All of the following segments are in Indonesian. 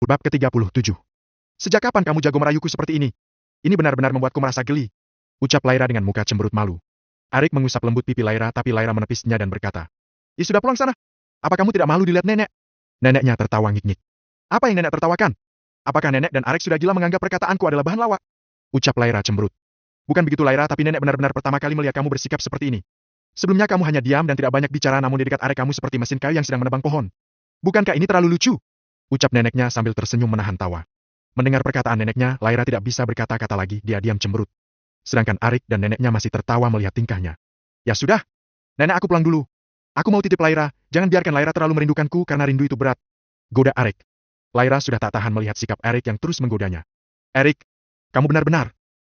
Bab ke-37. Sejak kapan kamu jago merayuku seperti ini? Ini benar-benar membuatku merasa geli. Ucap Lyra dengan muka cemberut malu. Arik mengusap lembut pipi Lyra tapi Lyra menepisnya dan berkata. Ya sudah pulang sana. Apa kamu tidak malu dilihat nenek? Neneknya tertawa ngik-ngik. Apa yang nenek tertawakan? Apakah nenek dan Arik sudah gila menganggap perkataanku adalah bahan lawak? Ucap Lyra cemberut. Bukan begitu Lyra, tapi nenek benar-benar pertama kali melihat kamu bersikap seperti ini. Sebelumnya kamu hanya diam dan tidak banyak bicara, namun di dekat Arik kamu seperti mesin kayu yang sedang menebang pohon. Bukankah ini terlalu lucu? Ucap neneknya sambil tersenyum menahan tawa. Mendengar perkataan neneknya, Lyra tidak bisa berkata-kata lagi, dia diam cemberut. Sedangkan Arik dan neneknya masih tertawa melihat tingkahnya. Ya sudah, nenek aku pulang dulu. Aku mau titip Lyra, jangan biarkan Lyra terlalu merindukanku karena rindu itu berat. Goda Arik. Lyra sudah tak tahan melihat sikap Arik yang terus menggodanya. Arik, kamu benar-benar.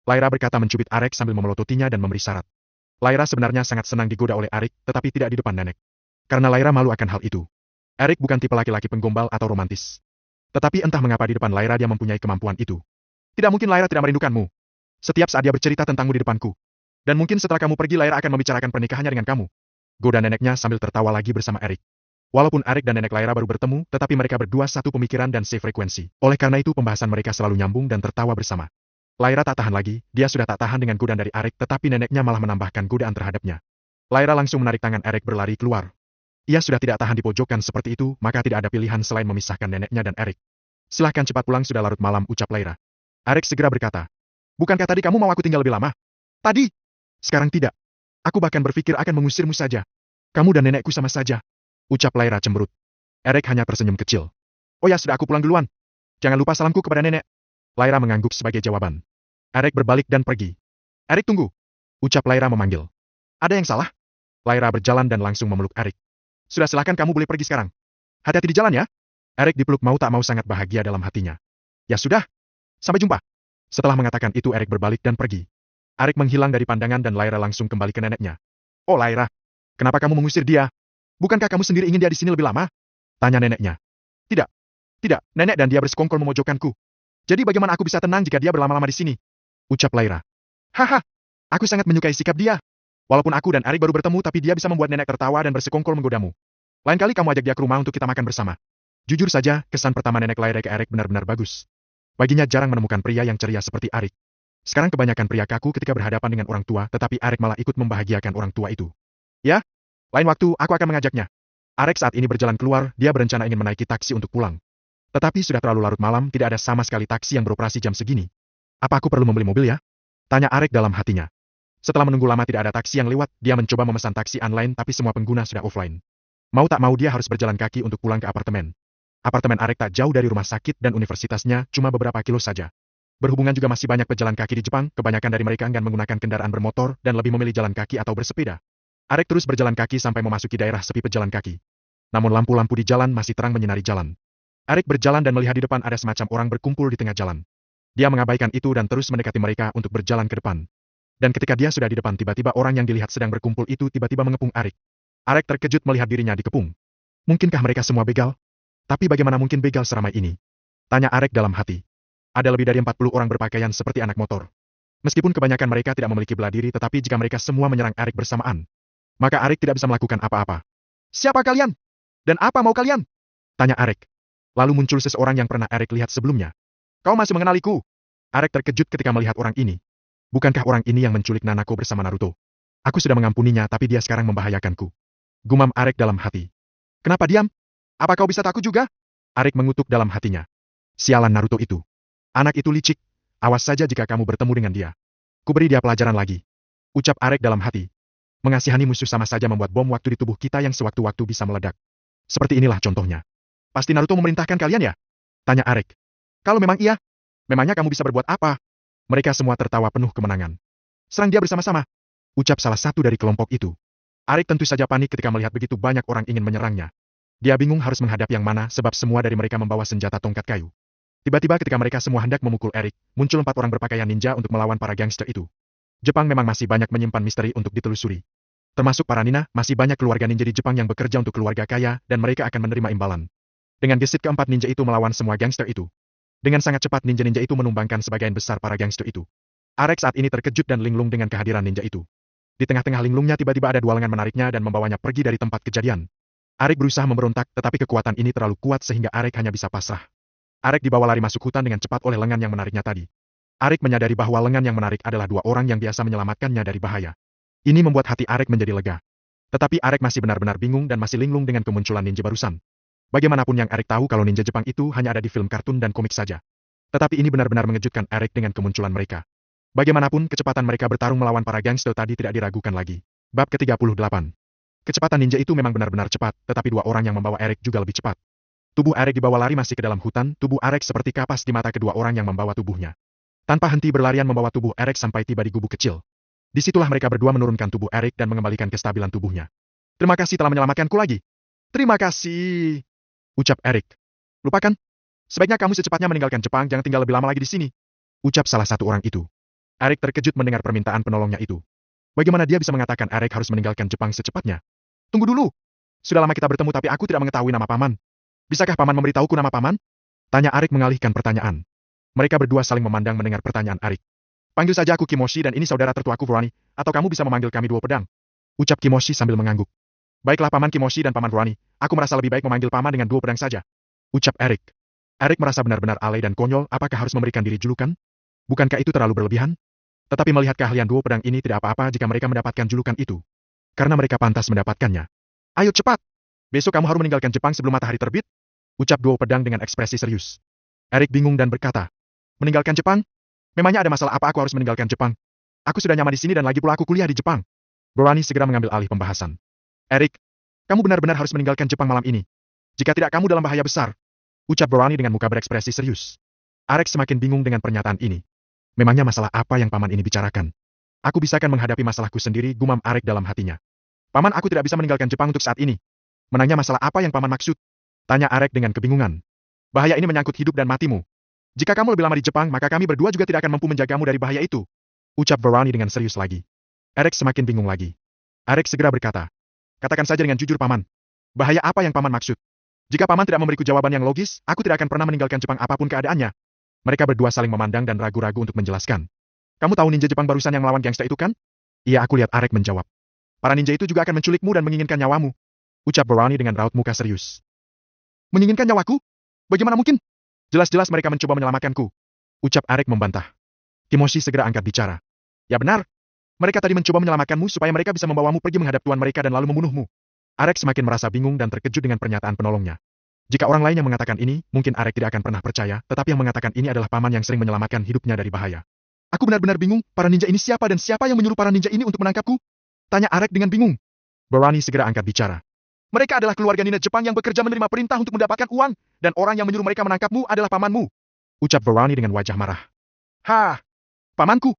Lyra berkata mencubit Arik sambil memelototinya dan memberi syarat. Lyra sebenarnya sangat senang digoda oleh Arik, tetapi tidak di depan nenek. Karena Lyra malu akan hal itu. Arik bukan tipe laki-laki penggombal atau romantis. Tetapi entah mengapa di depan Lyra dia mempunyai kemampuan itu. Tidak mungkin Lyra tidak merindukanmu. Setiap saat dia bercerita tentangmu di depanku. Dan mungkin setelah kamu pergi Lyra akan membicarakan pernikahannya dengan kamu. Goda neneknya sambil tertawa lagi bersama Arik. Walaupun Arik dan nenek Lyra baru bertemu, tetapi mereka berdua satu pemikiran dan sefrekuensi. Oleh karena itu pembahasan mereka selalu nyambung dan tertawa bersama. Lyra tak tahan lagi, dia sudah tak tahan dengan godaan dari Arik, tetapi neneknya malah menambahkan godaan terhadapnya. Lyra langsung menarik tangan Arik berlari keluar. Ia sudah tidak tahan di pojokan seperti itu, maka tidak ada pilihan selain memisahkan neneknya dan Arik. Silahkan cepat pulang, sudah larut malam, ucap Lyra. Arik segera berkata. Bukankah tadi kamu mau aku tinggal lebih lama? Tadi? Sekarang tidak. Aku bahkan berpikir akan mengusirmu saja. Kamu dan nenekku sama saja. Ucap Lyra cemberut. Arik hanya tersenyum kecil. Oh ya sudah, aku pulang duluan. Jangan lupa salamku kepada nenek. Lyra mengangguk sebagai jawaban. Arik berbalik dan pergi. Arik tunggu. Ucap Lyra memanggil. Ada yang salah? Lyra berjalan dan langsung memeluk Arik. Sudah, silahkan kamu boleh pergi sekarang. Hati-hati di jalan ya. Arik dipeluk mau tak mau sangat bahagia dalam hatinya. Ya sudah. Sampai jumpa. Setelah mengatakan itu Arik berbalik dan pergi. Arik menghilang dari pandangan dan Lyra langsung kembali ke neneknya. Oh Lyra. Kenapa kamu mengusir dia? Bukankah kamu sendiri ingin dia di sini lebih lama? Tanya neneknya. Tidak. Tidak, nenek dan dia bersekongkol memojokkanku. Jadi bagaimana aku bisa tenang jika dia berlama-lama di sini? Ucap Lyra. Haha. Aku sangat menyukai sikap dia. Walaupun aku dan Arik baru bertemu tapi dia bisa membuat nenek tertawa dan bersekongkol menggodamu. Lain kali kamu ajak dia ke rumah untuk kita makan bersama. Jujur saja, kesan pertama nenek Lyra ke Arik benar-benar bagus. Baginya jarang menemukan pria yang ceria seperti Arik. Sekarang kebanyakan pria kaku ketika berhadapan dengan orang tua, tetapi Arik malah ikut membahagiakan orang tua itu. Ya? Lain waktu, aku akan mengajaknya. Arik saat ini berjalan keluar, dia berencana ingin menaiki taksi untuk pulang. Tetapi sudah terlalu larut malam, tidak ada sama sekali taksi yang beroperasi jam segini. Apa aku perlu membeli mobil ya? Tanya Arik dalam hatinya. Setelah menunggu lama tidak ada taksi yang lewat, dia mencoba memesan taksi online tapi semua pengguna sudah offline. Mau tak mau dia harus berjalan kaki untuk pulang ke apartemen. Apartemen Arik tak jauh dari rumah sakit dan universitasnya, cuma beberapa kilo saja. Berhubungan juga masih banyak pejalan kaki di Jepang, kebanyakan dari mereka enggan menggunakan kendaraan bermotor dan lebih memilih jalan kaki atau bersepeda. Arik terus berjalan kaki sampai memasuki daerah sepi pejalan kaki. Namun lampu-lampu di jalan masih terang menyinari jalan. Arik berjalan dan melihat di depan ada semacam orang berkumpul di tengah jalan. Dia mengabaikan itu dan terus mendekati mereka untuk berjalan ke depan. Dan ketika dia sudah di depan, tiba-tiba orang yang dilihat sedang berkumpul itu tiba-tiba mengepung Arik. Arik terkejut melihat dirinya dikepung. Mungkinkah mereka semua begal? Tapi bagaimana mungkin begal seramai ini? Tanya Arik dalam hati. Ada lebih dari 40 orang berpakaian seperti anak motor. Meskipun kebanyakan mereka tidak memiliki bela diri, tetapi jika mereka semua menyerang Arik bersamaan, maka Arik tidak bisa melakukan apa-apa. Siapa kalian? Dan apa mau kalian? Tanya Arik. Lalu muncul seseorang yang pernah Arik lihat sebelumnya. Kau masih mengenaliku? Arik terkejut ketika melihat orang ini. Bukankah orang ini yang menculik Nanako bersama Naruto? Aku sudah mengampuninya tapi dia sekarang membahayakanku. Gumam Arik dalam hati. Kenapa diam? Apa kau bisa takut juga? Arik mengutuk dalam hatinya. Sialan Naruto itu. Anak itu licik. Awas saja jika kamu bertemu dengan dia. Kuberi dia pelajaran lagi. Ucap Arik dalam hati. Mengasihani musuh sama saja membuat bom waktu di tubuh kita yang sewaktu-waktu bisa meledak. Seperti inilah contohnya. Pasti Naruto memerintahkan kalian ya? Tanya Arik. Kalau memang iya, memangnya kamu bisa berbuat apa? Mereka semua tertawa penuh kemenangan. Serang dia bersama-sama. Ucap salah satu dari kelompok itu. Arik tentu saja panik ketika melihat begitu banyak orang ingin menyerangnya. Dia bingung harus menghadapi yang mana sebab semua dari mereka membawa senjata tongkat kayu. Tiba-tiba ketika mereka semua hendak memukul Arik, muncul 4 orang berpakaian ninja untuk melawan para gangster itu. Jepang memang masih banyak menyimpan misteri untuk ditelusuri. Termasuk para nina, masih banyak keluarga ninja di Jepang yang bekerja untuk keluarga kaya dan mereka akan menerima imbalan. Dengan gesit keempat ninja itu melawan semua gangster itu. Dengan sangat cepat ninja-ninja itu menumbangkan sebagian besar para gangster itu. Arik saat ini terkejut dan linglung dengan kehadiran ninja itu. Di tengah-tengah linglungnya tiba-tiba ada 2 lengan menariknya dan membawanya pergi dari tempat kejadian. Arik berusaha memberontak, tetapi kekuatan ini terlalu kuat sehingga Arik hanya bisa pasrah. Arek dibawa lari masuk hutan dengan cepat oleh lengan yang menariknya tadi. Arek menyadari bahwa lengan yang menarik adalah dua orang yang biasa menyelamatkannya dari bahaya. Ini membuat hati Arek menjadi lega. Tetapi Arek masih benar-benar bingung dan masih linglung dengan kemunculan ninja barusan. Bagaimanapun yang Arek tahu kalau ninja Jepang itu hanya ada di film kartun dan komik saja. Tetapi ini benar-benar mengejutkan Arek dengan kemunculan mereka. Bagaimanapun kecepatan mereka bertarung melawan para gangster tadi tidak diragukan lagi. Bab ke-38. Kecepatan ninja itu memang benar-benar cepat, tetapi dua orang yang membawa Arek juga lebih cepat. Tubuh Arek dibawa lari masih ke dalam hutan, tubuh Arek seperti kapas di mata kedua orang yang membawa tubuhnya. Tanpa henti berlarian membawa tubuh Arek sampai tiba di gubuk kecil. Disitulah mereka berdua menurunkan tubuh Arek dan mengembalikan kestabilan tubuhnya. Terima kasih telah menyelamatkanku lagi. Terima kasih, ucap Arek. Lupakan. Sebaiknya kamu secepatnya meninggalkan Jepang, jangan tinggal lebih lama lagi di sini. Ucap salah satu orang itu. Arek terkejut mendengar permintaan penolongnya itu. Bagaimana dia bisa mengatakan Arek harus meninggalkan Jepang secepatnya? Tunggu dulu. Sudah lama kita bertemu tapi aku tidak mengetahui nama paman. Bisakah paman memberitahuku nama paman? Tanya Arek mengalihkan pertanyaan. Mereka berdua saling memandang mendengar pertanyaan Arek. Panggil saja aku Kimoshi dan ini saudara tertuaku Vorani, atau kamu bisa memanggil kami Dua Pedang. Ucap Kimoshi sambil mengangguk. Baiklah paman Kimoshi dan paman Vorani, aku merasa lebih baik memanggil paman dengan Dua Pedang saja. Ucap Arek. Arek merasa benar-benar alay dan konyol, apakah harus memberikan diri julukan? Bukankah itu terlalu berlebihan? Tetapi melihat keahlian Dua Pedang ini tidak apa-apa jika mereka mendapatkan julukan itu. Karena mereka pantas mendapatkannya. Ayo cepat! Besok kamu harus meninggalkan Jepang sebelum matahari terbit. Ucap Dua Pedang dengan ekspresi serius. Arek bingung dan berkata, meninggalkan Jepang? Memangnya ada masalah apa aku harus meninggalkan Jepang? Aku sudah nyaman di sini dan lagi pula aku kuliah di Jepang. Borani segera mengambil alih pembahasan. Arek, kamu benar-benar harus meninggalkan Jepang malam ini. Jika tidak kamu dalam bahaya besar. Ucap Borani dengan muka berekspresi serius. Arek semakin bingung dengan pernyataan ini. Memangnya masalah apa yang paman ini bicarakan? Aku bisakan menghadapi masalahku sendiri, gumam Arek dalam hatinya. Paman, aku tidak bisa meninggalkan Jepang untuk saat ini. Menanya masalah apa yang paman maksud? Tanya Arek dengan kebingungan. Bahaya ini menyangkut hidup dan matimu. Jika kamu lebih lama di Jepang, maka kami berdua juga tidak akan mampu menjagamu dari bahaya itu. Ucap Borani dengan serius lagi. Arek semakin bingung lagi. Arek segera berkata. Katakan saja dengan jujur paman. Bahaya apa yang paman maksud? Jika paman tidak memberiku jawaban yang logis, aku tidak akan pernah meninggalkan Jepang apapun keadaannya. Mereka berdua saling memandang dan ragu-ragu untuk menjelaskan. Kamu tahu ninja Jepang barusan yang melawan gangster itu kan? Iya, aku lihat. Arek menjawab. Para ninja itu juga akan menculikmu dan menginginkan nyawamu. Ucap Borani dengan raut muka serius. Menginginkan nyawaku? Bagaimana mungkin? Jelas-jelas mereka mencoba menyelamatkanku. Ucap Arek membantah. Kimoshi segera angkat bicara. Ya benar. Mereka tadi mencoba menyelamatkanmu supaya mereka bisa membawamu pergi menghadap tuan mereka dan lalu membunuhmu. Arek semakin merasa bingung dan terkejut dengan pernyataan penolongnya. Jika orang lain yang mengatakan ini, mungkin Arek tidak akan pernah percaya, tetapi yang mengatakan ini adalah paman yang sering menyelamatkan hidupnya dari bahaya. Aku benar-benar bingung, para ninja ini siapa dan siapa yang menyuruh para ninja ini untuk menangkapku? Tanya Arek dengan bingung. Borani segera angkat bicara. Mereka adalah keluarga ninja Jepang yang bekerja menerima perintah untuk mendapatkan uang, dan orang yang menyuruh mereka menangkapmu adalah pamanmu. Ucap Borani dengan wajah marah. Hah? Pamanku?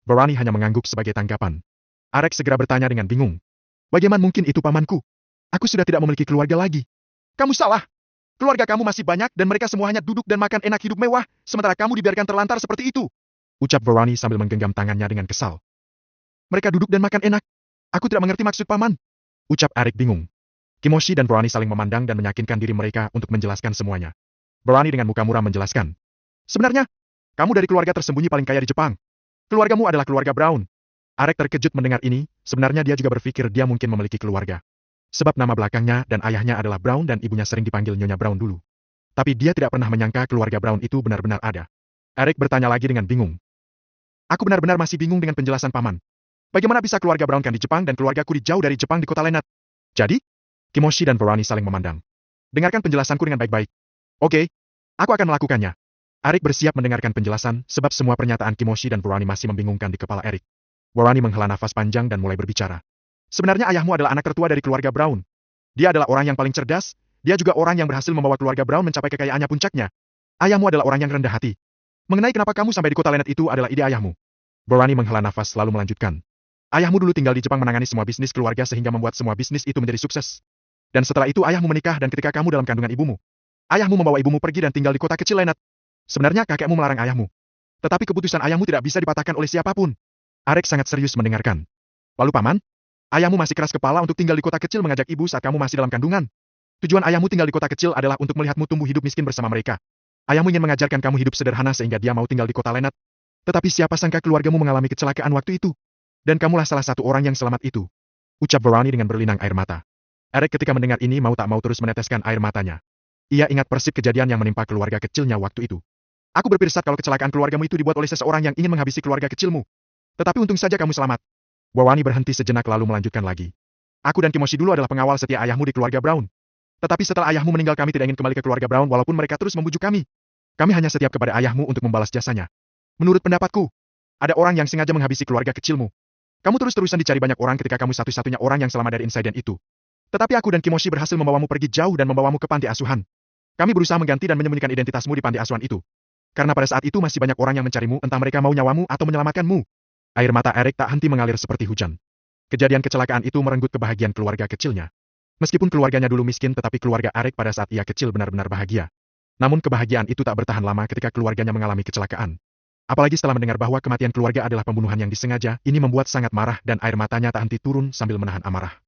Borani hanya mengangguk sebagai tanggapan. Arek segera bertanya dengan bingung. Bagaimana mungkin itu pamanku? Aku sudah tidak memiliki keluarga lagi. Kamu salah. Keluarga kamu masih banyak dan mereka semua hanya duduk dan makan enak hidup mewah, sementara kamu dibiarkan terlantar seperti itu. Ucap Borani sambil menggenggam tangannya dengan kesal. Mereka duduk dan makan enak. Aku tidak mengerti maksud paman. Ucap Arek bingung. Kimoshi dan Borani saling memandang dan meyakinkan diri mereka untuk menjelaskan semuanya. Borani dengan muka muram menjelaskan. Sebenarnya, kamu dari keluarga tersembunyi paling kaya di Jepang. Keluargamu adalah keluarga Brown. Arek terkejut mendengar ini, sebenarnya dia juga berpikir dia mungkin memiliki keluarga. Sebab nama belakangnya dan ayahnya adalah Brown dan ibunya sering dipanggil Nyonya Brown dulu. Tapi dia tidak pernah menyangka keluarga Brown itu benar-benar ada. Arek bertanya lagi dengan bingung. Aku benar-benar masih bingung dengan penjelasan paman. Bagaimana bisa keluarga Brown kan di Jepang dan keluargaku jauh dari Jepang di kota Lenat? Jadi? Kimoshi dan Borani saling memandang. Dengarkan penjelasanku dengan baik-baik. Oke, aku akan melakukannya. Arek bersiap mendengarkan penjelasan, sebab semua pernyataan Kimoshi dan Borani masih membingungkan di kepala Arek. Borani menghela nafas panjang dan mulai berbicara. Sebenarnya ayahmu adalah anak tertua dari keluarga Brown. Dia adalah orang yang paling cerdas, dia juga orang yang berhasil membawa keluarga Brown mencapai kekayaannya puncaknya. Ayahmu adalah orang yang rendah hati. Mengenai kenapa kamu sampai di kota Lenat itu adalah ide ayahmu. Borani menghela nafas lalu melanjutkan. Ayahmu dulu tinggal di Jepang menangani semua bisnis keluarga sehingga membuat semua bisnis itu menjadi sukses. Dan setelah itu ayahmu menikah dan ketika kamu dalam kandungan ibumu. Ayahmu membawa ibumu pergi dan tinggal di kota kecil Lenat. Sebenarnya kakekmu melarang ayahmu. Tetapi keputusan ayahmu tidak bisa dipatahkan oleh siapapun. Arek sangat serius mendengarkan. Lalu paman? Ayahmu masih keras kepala untuk tinggal di kota kecil mengajak ibu saat kamu masih dalam kandungan. Tujuan ayahmu tinggal di kota kecil adalah untuk melihatmu tumbuh hidup miskin bersama mereka. Ayahmu ingin mengajarkan kamu hidup sederhana sehingga dia mau tinggal di kota Lenat. Tetapi siapa sangka keluargamu mengalami kecelakaan waktu itu. Dan kamulah salah satu orang yang selamat itu. Ucap Borani dengan berlinang air mata. Arek ketika mendengar ini mau tak mau terus meneteskan air matanya. Ia ingat persis kejadian yang menimpa keluarga kecilnya waktu itu. Aku berpirsa kalau kecelakaan keluargamu itu dibuat oleh seseorang yang ingin menghabisi keluarga kecilmu. Tetapi untung saja kamu selamat. Wawani berhenti sejenak lalu melanjutkan lagi. Aku dan Kimoshi dulu adalah pengawal setia ayahmu di keluarga Brown. Tetapi setelah ayahmu meninggal kami tidak ingin kembali ke keluarga Brown walaupun mereka terus membujuk kami. Kami hanya setia kepada ayahmu untuk membalas jasanya. Menurut pendapatku, ada orang yang sengaja menghabisi keluarga kecilmu. Kamu terus-terusan dicari banyak orang ketika kamu satu-satunya orang yang selamat dari insiden itu. Tetapi aku dan Kimoshi berhasil membawamu pergi jauh dan membawamu ke panti asuhan. Kami berusaha mengganti dan menyembunyikan identitasmu di panti asuhan itu. Karena pada saat itu masih banyak orang yang mencarimu, entah mereka mau nyawamu atau menyelamatkanmu. Air mata Eric tak henti mengalir seperti hujan. Kejadian kecelakaan itu merenggut kebahagiaan keluarga kecilnya. Meskipun keluarganya dulu miskin tetapi keluarga Eric pada saat ia kecil benar-benar bahagia. Namun kebahagiaan itu tak bertahan lama ketika keluarganya mengalami kecelakaan. Apalagi setelah mendengar bahwa kematian keluarga adalah pembunuhan yang disengaja, ini membuat sangat marah dan air matanya tak henti turun sambil menahan amarah.